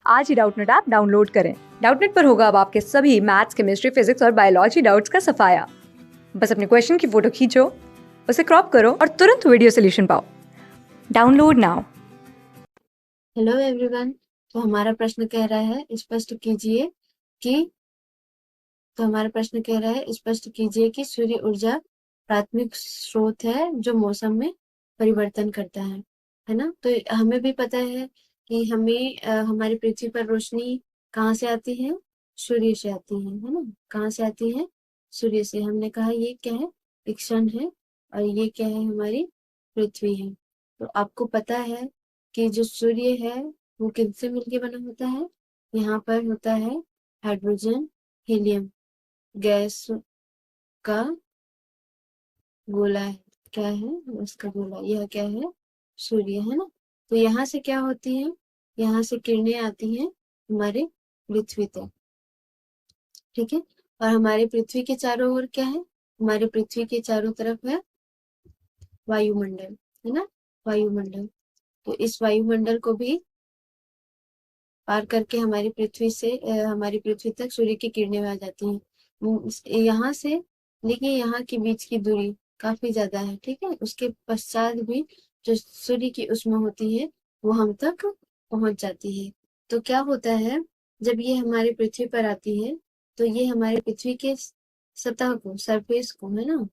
आज ही Doubtnut app download करें। Doubtnut पर होगा अब आपके सभी मैथ्स, केमिस्ट्री, फिजिक्स और बायोलॉजी डाउट्स का सफाया। बस अपने क्वेश्चन की फोटो खींचो, उसे क्रॉप करो और तुरंत वीडियो सोल्यूशन पाओ। Download now. Hello everyone. तो हमारा प्रश्न कह रहा है स्पष्ट कीजिए कि सूर्य ऊर्जा प्राथमिक स्रोत है जो मौसम में परिवर्तन करता है ना। तो हमें भी पता है कि हमारी पृथ्वी पर रोशनी कहाँ से आती है? सूर्य से आती है ना। कहाँ से आती है? सूर्य से। हमने कहा ये क्या है? एक सन है और ये क्या है? हमारी पृथ्वी है। तो आपको पता है कि जो सूर्य है वो किनसे मिलके बना होता है? यहाँ पर होता है हाइड्रोजन, हीलियम गैस का गोला है। क्या है? उसका गोला। यह क्या है? सूर्य है ना। तो यहाँ से क्या होती है? यहाँ से किरणें आती हैं हमारे पृथ्वी तक। ठीक है। और हमारे पृथ्वी के चारों ओर क्या है? हमारे पृथ्वी के चारों तरफ है वायुमंडल, है ना। वायुमंडल। तो इस वायुमंडल को भी पार करके हमारी पृथ्वी तक सूर्य की किरणें आ जाती हैं। यहाँ से देखिए, यहाँ के बीच की दूरी काफी ज्यादा है। ठीक है। उसके पश्चात भी जो सूर्य की ऊष्मा होती है वो हम तक पहुंच जाती है। तो क्या होता है, जब ये हमारी पृथ्वी पर आती है तो ये हमारी पृथ्वी के सतह को, सरफेस को, है ना,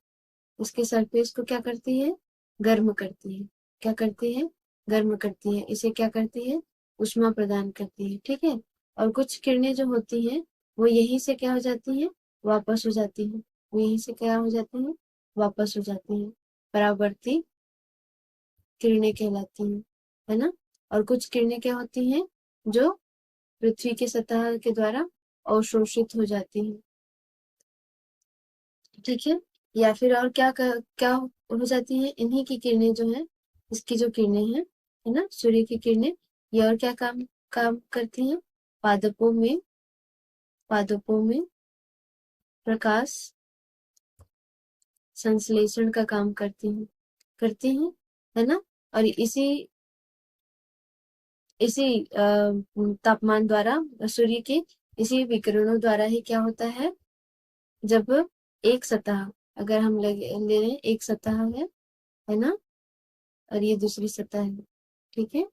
उसके सरफेस को क्या करती है? गर्म करती है। क्या करती है? गर्म करती है। इसे क्या करती है? ऊष्मा प्रदान करती है। ठीक है। और कुछ किरणें जो होती हैं वो यहीं से क्या हो जाती हैं? वापस हो जाती हैं। वो यहीं से क्या हो जाती हैं? वापस हो जाती हैं। परावर्ती किरणें कहलाती हैं, है ना। और कुछ किरणें क्या होती हैं जो पृथ्वी के सतह के द्वारा अवशोषित हो जाती हैं। ठीक है। या फिर और क्या हो जाती है? इन्हीं की किरणें जो है, इसकी जो किरणें हैं, है ना, सूर्य की किरणें, ये और क्या काम काम करती हैं? पादपों में पादपों में प्रकाश संश्लेषण का काम करती हैं, है ना। और इसी इसी तापमान द्वारा, सूर्य के इसी विकिरणों द्वारा ही क्या होता है, जब एक सतह, अगर हम ले लें, एक सतह है ना, और ये दूसरी सतह है। ठीक है।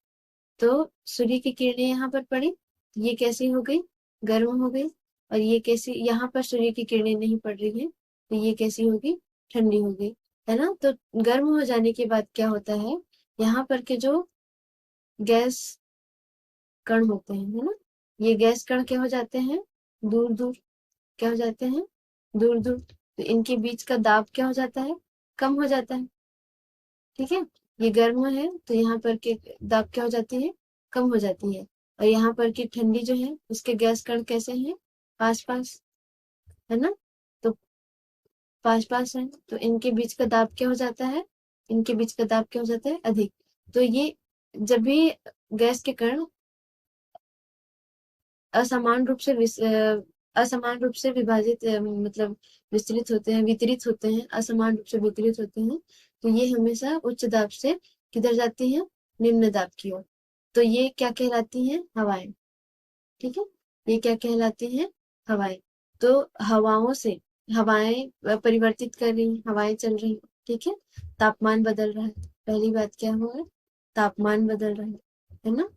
तो सूर्य की किरणें यहाँ पर पड़ी, ये कैसी हो गई? गर्म हो गई। और ये कैसी? यहाँ पर सूर्य की किरणें नहीं पड़ रही है तो ये कैसी होगी? ठंडी हो गई, है ना। तो गर्म हो जाने के बाद क्या होता है, यहाँ पर के जो गैस कण होते हैं, है ना, ये गैस कण क्या हो जाते हैं? दूर दूर। क्या हो जाते हैं? दूर दूर। तो इनके बीच का दाब क्या हो जाता है? कम हो जाता है। ठीक है। ये गर्म है तो यहाँ पर के दाब क्या हो जाती है? कम हो जाती है। और यहाँ पर की ठंडी जो है उसके गैस कण कैसे हैं? पास पास, है ना। तो पास पास है तो इनके बीच का दाब क्या हो जाता है? इनके बीच का दाब क्या हो जाता है? अधिक। तो ये जब भी गैस के कण असमान रूप से असमान रूप से विभाजित, मतलब विस्तृत होते हैं, वितरित होते हैं, असमान रूप से वितरित होते हैं, तो ये हमेशा उच्च दाब से किधर जाती हैं? निम्न दाब की ओर। तो ये क्या कहलाती हैं? हवाएं। ठीक है। ये क्या कहलाती हैं? हवाएं। तो हवाएं परिवर्तित कर रही, हवाएं चल रही। ठीक है। तापमान बदल रहा है। पहली बात क्या हुआ है? तापमान बदल रहा है ना।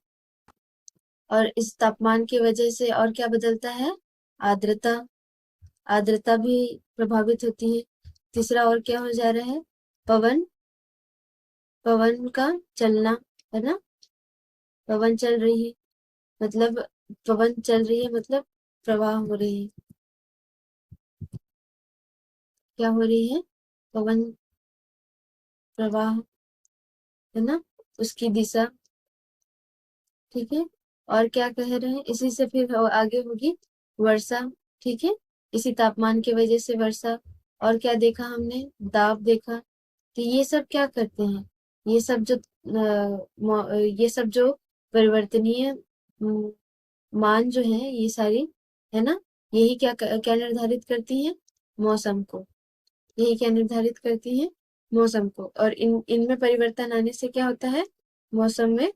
और इस तापमान की वजह से और क्या बदलता है? आर्द्रता। आर्द्रता भी प्रभावित होती है। तीसरा और क्या हो जा रहा है? पवन पवन का चलना, है ना। पवन चल रही है मतलब पवन चल रही है मतलब प्रवाह हो रही है। क्या हो रही है? पवन प्रवाह, है ना, उसकी दिशा। ठीक है। और क्या कह रहे हैं? इसी से फिर आगे होगी वर्षा। ठीक है। इसी तापमान की वजह से वर्षा। और क्या देखा हमने? दाब देखा। तो ये सब क्या करते हैं? ये सब जो ये सब जो परिवर्तनीय मान जो है, ये सारी, है ना, यही क्या क्या निर्धारित करती हैं? मौसम को। यही क्या निर्धारित करती हैं? मौसम को। और इनमें परिवर्तन आने से क्या होता है? मौसम में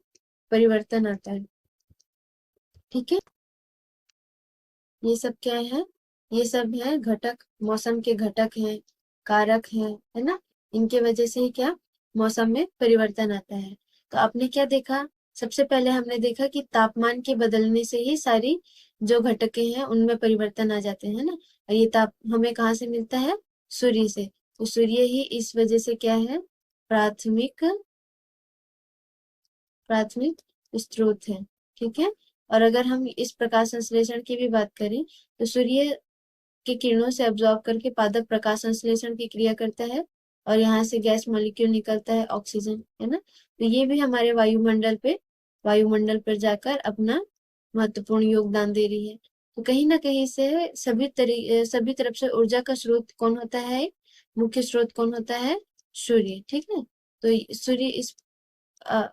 परिवर्तन आता है। ठीक है, ये सब क्या है, ये सब है घटक, मौसम के घटक हैं, कारक है ना। इनके वजह से ही क्या मौसम में परिवर्तन आता है। तो आपने क्या देखा, सबसे पहले हमने देखा कि तापमान के बदलने से ही सारी जो घटकें हैं उनमें परिवर्तन आ जाते हैं ना। और ये ताप हमें कहाँ से मिलता है, सूर्य से। तो सूर्य ही इस वजह से क्या है, प्राथमिक प्राथमिक स्रोत है। ठीक है, और अगर हम इस प्रकाश संश्लेषण की भी बात करें तो सूर्य के किरणों से अब्जॉर्ब करके पादप प्रकाश संश्लेषण की क्रिया करता है और यहाँ से गैस मॉलिक्यूल निकलता है, ऑक्सीजन, है ना। तो ये भी हमारे वायुमंडल पर जाकर अपना महत्वपूर्ण योगदान दे रही है। तो कहीं ना कहीं से सभी तरफ से ऊर्जा का स्रोत कौन होता है, मुख्य स्रोत कौन होता है, सूर्य। ठीक है, तो सूर्य इस अ,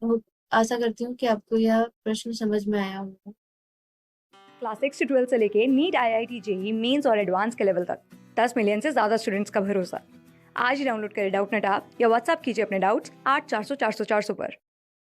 हो- आशा करती हूँ कि आपको यह प्रश्न समझ में आया होगा। क्लास 6 से 12 से लेके नीट, IIT, जेई मेंस और एडवांस के लेवल तक 10 मिलियन से ज़्यादा स्टूडेंट्स का भरोसा। आज ही डाउनलोड करें डाउटनेट ऐप या व्हाट्सएप कीजिए अपने डाउट्स 8400 400 400 पर।